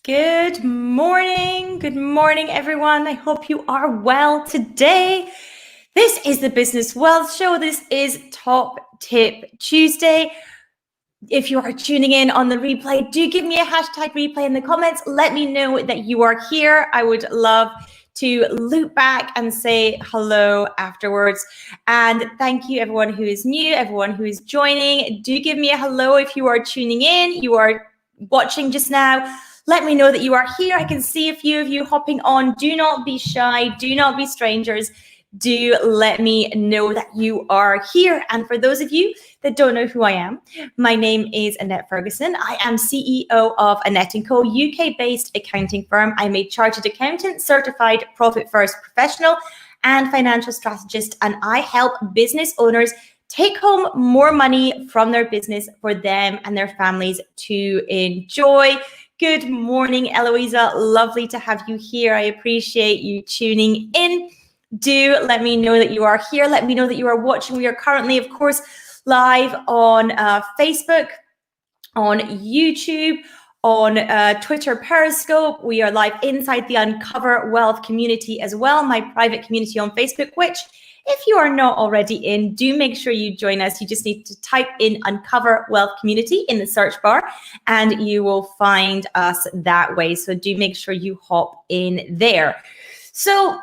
Good morning. Good morning, everyone. I hope you are well today. This is the Business Wealth Show. This is Top Tip Tuesday. If you are tuning in on the replay, do give me a hashtag replay in the comments. Let me know that you are here. I would love to loop back and say hello afterwards. And thank you, everyone who is new, everyone who is joining. Do give me a hello if you are tuning in, you are watching just now. Let me know that you are here. I can see a few of you hopping on. Do not be shy. Do not be strangers. Do let me know that you are here. And for those of you that don't know who I am, my name is Annette Ferguson. I am CEO of Annette & Co, UK-based accounting firm. I'm a chartered accountant, certified profit first professional, and financial strategist. And I help business owners take home more money from their business for them and their families to enjoy. Good morning, Eloisa. Lovely to have you here. I appreciate you tuning in. Do let me know that you are here. Let me know that you are watching. We are currently, of course, live on Facebook, on YouTube, on Twitter Periscope. We are live inside the Uncover Wealth community as well, my private community on Facebook, which if you are not already in, do make sure you join us. You just need to type in Uncover Wealth Community in the search bar and you will find us that way. So do make sure you hop in there. So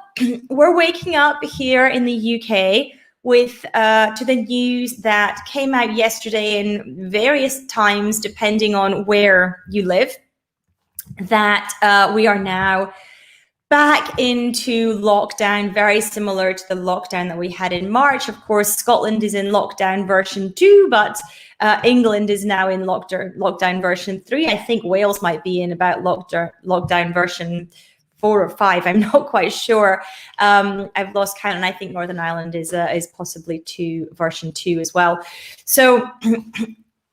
we're waking up here in the UK with to the news that came out yesterday in various times, depending on where you live, that we are now back into lockdown, very similar to the lockdown that we had in March. Of course, Scotland is in lockdown version 2, but England is now in lockdown version 3. I think Wales might be in about lockdown version 4 or 5. I'm not quite sure. I've lost count, and I think Northern Ireland is possibly version 2 as well. So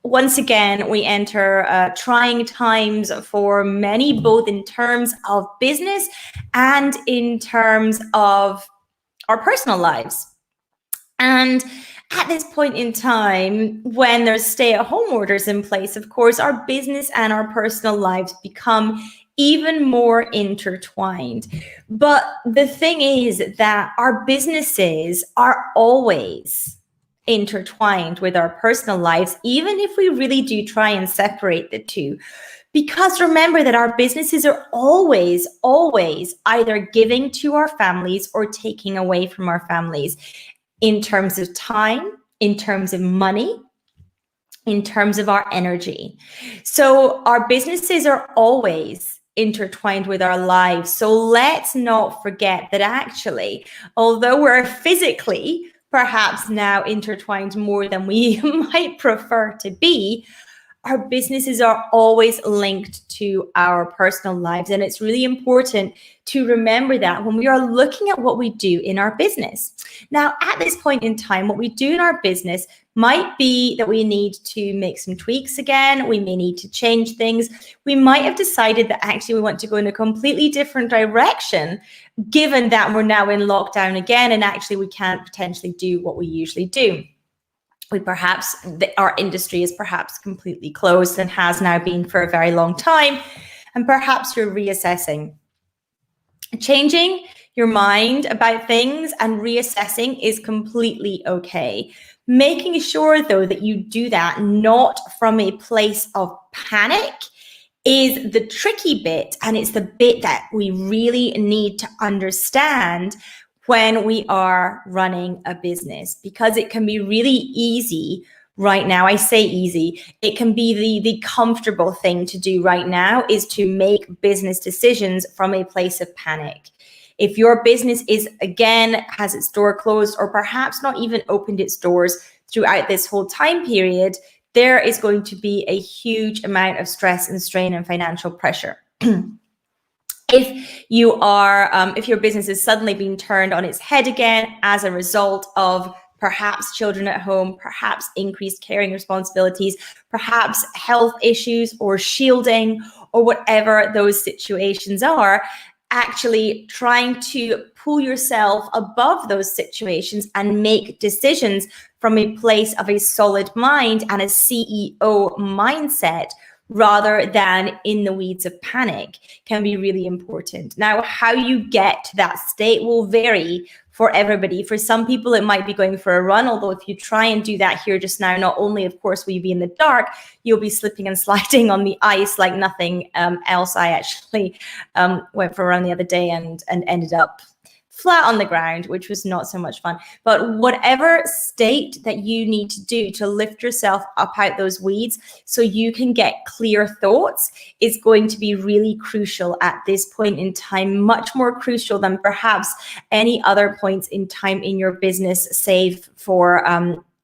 once again, we enter trying times for many, both in terms of business and in terms of our personal lives. And at this point in time, when there's stay-at-home orders in place, of course, our business and our personal lives become even more intertwined. But the thing is that our businesses are always intertwined with our personal lives, even if we really do try and separate the two. Because remember that our businesses are always either giving to our families or taking away from our families in terms of time, in terms of money, in terms of our energy. So our businesses are always intertwined with our lives. So let's not forget that actually, although we're physically perhaps now intertwined more than we might prefer to be, our businesses are always linked to our personal lives. And it's really important to remember that when we are looking at what we do in our business. Now, at this point in time, what we do in our business might be that we need to make some tweaks again. We may need to change things. We might have decided that actually we want to go in a completely different direction, given that we're now in lockdown again, and actually we can't potentially do what we usually do. Our industry is perhaps completely closed and has now been for a very long time, and perhaps you're reassessing. Changing your mind about things and reassessing is completely okay. Making sure, though, that you do that not from a place of panic is the tricky bit, and it's the bit that we really need to understand when we are running a business, because it can be really easy right now. I say easy, it can be the comfortable thing to do right now is to make business decisions from a place of panic. If your business has its door closed or perhaps not even opened its doors throughout this whole time period, there is going to be a huge amount of stress and strain and financial pressure. If your business is suddenly being turned on its head again as a result of perhaps children at home, perhaps increased caring responsibilities, perhaps health issues or shielding or whatever those situations are, actually trying to pull yourself above those situations and make decisions from a place of a solid mind and a CEO mindset rather than in the weeds of panic can be really important. Now, how you get to that state will vary for everybody. For some people, it might be going for a run, although if you try and do that here just now, not only, of course, will you be in the dark, you'll be slipping and sliding on the ice like nothing else. I actually went for a run the other day and ended up flat on the ground, which was not so much fun. But whatever state that you need to do to lift yourself up out those weeds so you can get clear thoughts is going to be really crucial at this point in time, much more crucial than perhaps any other points in time in your business, save for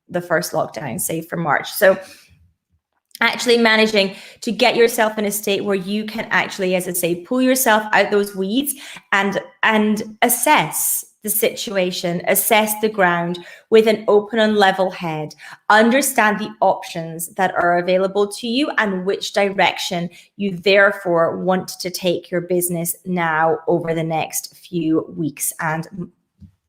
the first lockdown, save for March. So actually managing to get yourself in a state where you can actually, as I say, pull yourself out those weeds and assess the situation, assess the ground with an open and level head, understand the options that are available to you and which direction you therefore want to take your business now over the next few weeks and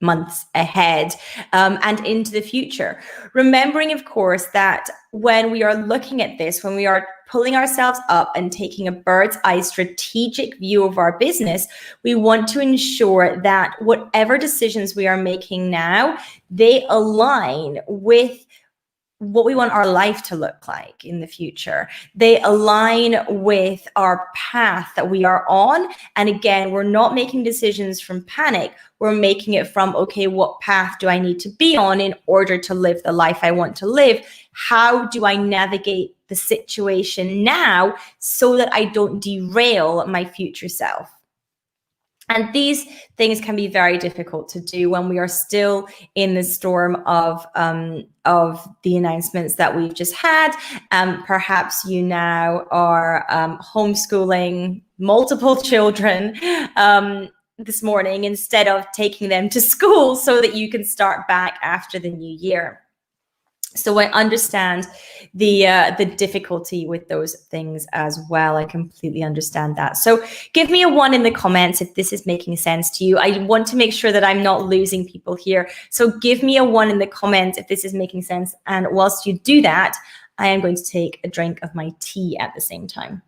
months ahead and into the future. Remembering, of course, that when we are looking at this, when we are pulling ourselves up and taking a bird's eye strategic view of our business, we want to ensure that whatever decisions we are making now, they align with what we want our life to look like in the future. They align with our path that we are on. And again, we're not making decisions from panic. We're making it from, okay, what path do I need to be on in order to live the life I want to live? How do I navigate the situation now so that I don't derail my future self? And these things can be very difficult to do when we are still in the storm of the announcements that we've just had. Perhaps you now are homeschooling multiple children this morning instead of taking them to school so that you can start back after the new year. So I understand the difficulty with those things as well. I completely understand that. So give me a 1 in the comments if this is making sense to you. I want to make sure that I'm not losing people here. So give me a 1 in the comments if this is making sense. And whilst you do that, I am going to take a drink of my tea at the same time.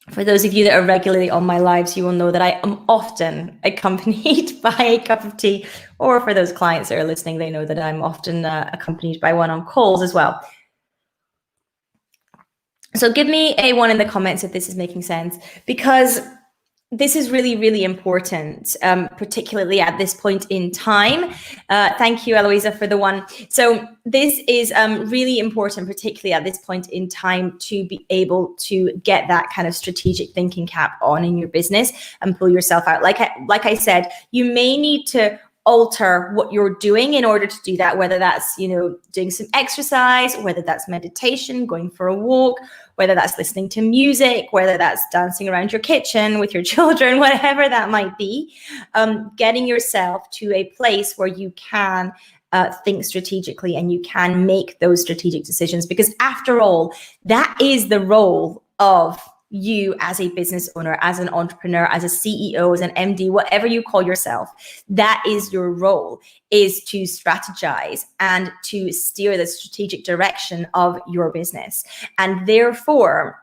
For those of you that are regularly on my lives, you will know that I am often accompanied by a cup of tea, or for those clients that are listening, they know that I'm often accompanied by one on calls as well. So give me a 1 in the comments if this is making sense, because this is really, really important, particularly at this point in time. Thank you, Eloisa, for the 1. So this is really important, particularly at this point in time, to be able to get that kind of strategic thinking cap on in your business and pull yourself out. Like I said, you may need to alter what you're doing in order to do that, whether that's, doing some exercise, whether that's meditation, going for a walk, whether that's listening to music, whether that's dancing around your kitchen with your children, whatever that might be, getting yourself to a place where you can think strategically and you can make those strategic decisions. Because after all, that is the role of you as a business owner, as an entrepreneur, as a CEO, as an MD, whatever you call yourself. That is your role, is to strategize and to steer the strategic direction of your business. And therefore,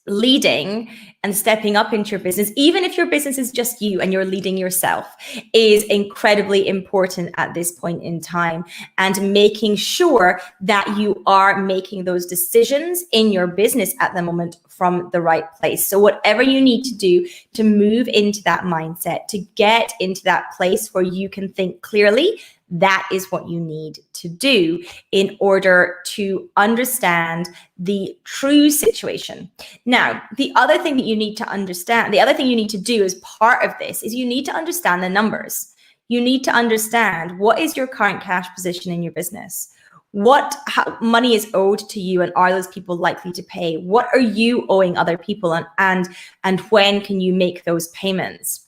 leading and stepping up into your business, even if your business is just you and you're leading yourself, is incredibly important at this point in time. And making sure that you are making those decisions in your business at the moment from the right place. So whatever you need to do to move into that mindset, to get into that place where you can think clearly, that is what you need to do in order to understand the true situation. Now, the other thing that you need to understand, the other thing you need to do as part of this is you need to understand the numbers. You need to understand what is your current cash position in your business. How money is owed to you, and are those people likely to pay? What are you owing other people, and when can you make those payments?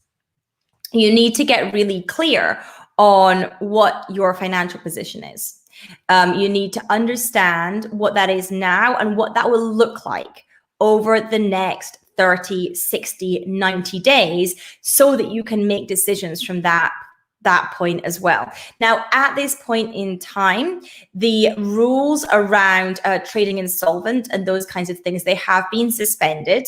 You need to get really clear on what your financial position is. You need to understand what that is now and what that will look like over the next 30, 60, 90 days so that you can make decisions from that that point as well. Now, at this point in time, the rules around trading insolvent and those kinds of things, they have been suspended,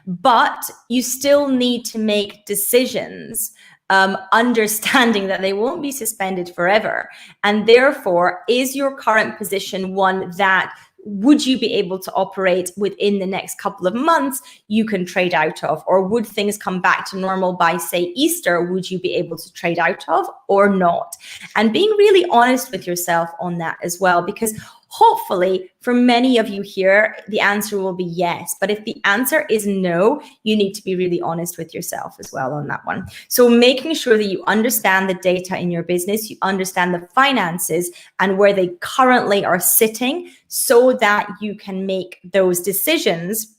but you still need to make decisions, understanding that they won't be suspended forever. And therefore, is your current position one that would you be able to operate within the next couple of months you can trade out of? Or would things come back to normal by, say, Easter? Would you be able to trade out of or not? And being really honest with yourself on that as well, because hopefully for many of you here, the answer will be yes. But if the answer is no, you need to be really honest with yourself as well on that one. So making sure that you understand the data in your business, you understand the finances and where they currently are sitting, so that you can make those decisions,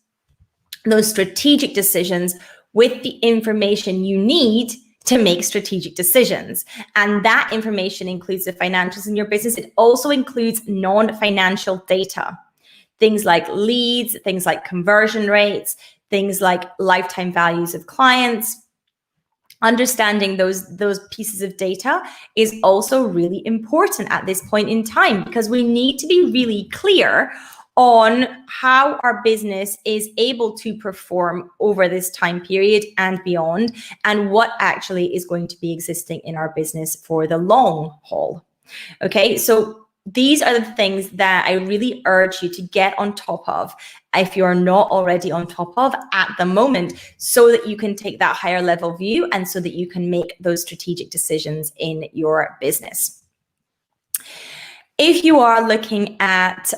those strategic decisions with the information you need to make strategic decisions. And that information includes the financials in your business. It also includes non-financial data, things like leads, things like conversion rates, things like lifetime values of clients. Understanding those pieces of data is also really important at this point in time, because we need to be really clear on how our business is able to perform over this time period and beyond, and what actually is going to be existing in our business for the long haul. Okay, so these are the things that I really urge you to get on top of if you're not already on top of at the moment, so that you can take that higher level view and so that you can make those strategic decisions in your business. If you are looking at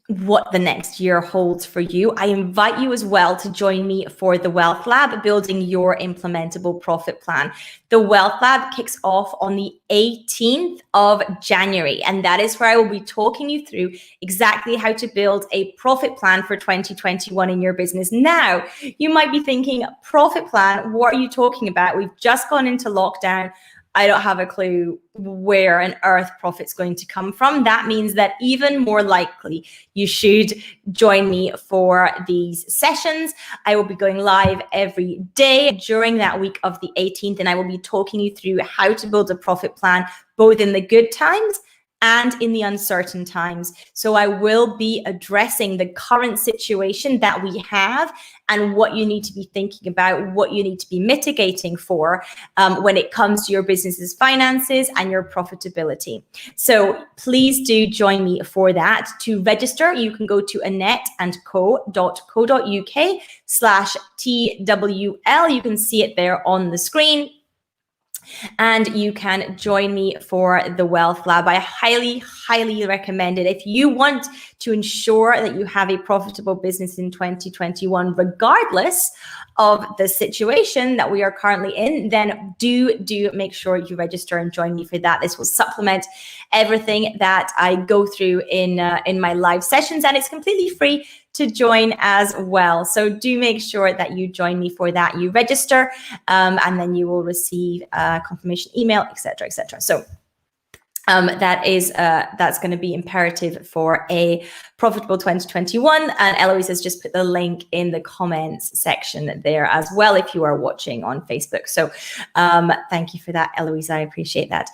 what the next year holds for you, I invite you as well to join me for the Wealth Lab, Building Your Implementable Profit Plan. The Wealth Lab kicks off on the 18th of January, and that is where I will be talking you through exactly how to build a profit plan for 2021 in your business. Now, you might be thinking, profit plan, what are you talking about? We've just gone into lockdown. I don't have a clue where on earth profit's going to come from. That means that even more likely you should join me for these sessions. I will be going live every day during that week of the 18th, and I will be talking you through how to build a profit plan, both in the good times and in the uncertain times. So I will be addressing the current situation that we have and what you need to be thinking about, what you need to be mitigating for when it comes to your business's finances and your profitability. So please do join me for that. To register, you can go to annetteandco.co.uk/TWL. You can see it there on the screen. And you can join me for the Wealth Lab. I highly, highly recommend it. If you want to ensure that you have a profitable business in 2021, regardless of the situation that we are currently in, then do make sure you register and join me for that. This will supplement everything that I go through in my live sessions, and it's completely free to join as well. So do make sure that you join me for that. You register, and then you will receive a confirmation email, etc., etc. So that's going to be imperative for a profitable 2021. And Eloise has just put the link in the comments section there as well, if you are watching on Facebook. So thank you for that, Eloise. I appreciate that.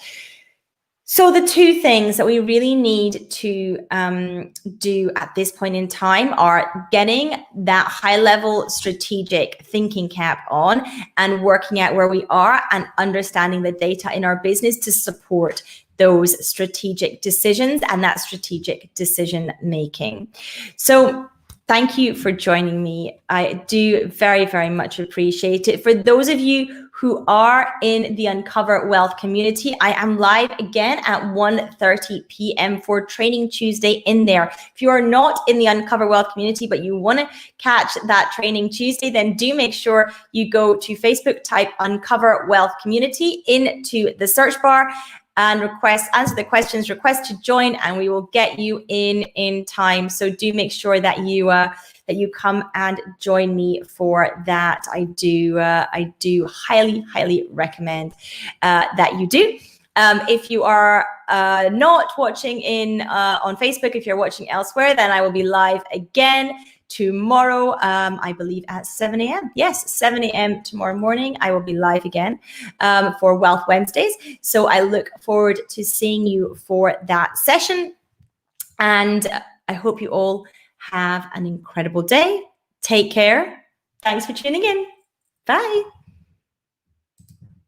So the two things that we really need to do at this point in time are getting that high-level strategic thinking cap on and working out where we are and understanding the data in our business to support those strategic decisions and that strategic decision making. So thank you for joining me. I do very, very much appreciate it. For those of you who are in the Uncover Wealth community, I am live again at 1:30 p.m. for Training Tuesday in there. If you are not in the Uncover Wealth community, but you want to catch that Training Tuesday, then do make sure you go to Facebook, type Uncover Wealth Community into the search bar, and answer the questions, request to join, and we will get you in time. So do make sure that you come and join me for that. I do highly, highly recommend that you do. If you are not watching on Facebook, if you're watching elsewhere, then I will be live again tomorrow, I believe at 7 a.m. Yes, 7 a.m. tomorrow morning, I will be live again for Wealth Wednesdays. So I look forward to seeing you for that session. And I hope you all have an incredible day. Take care. Thanks for tuning in. Bye.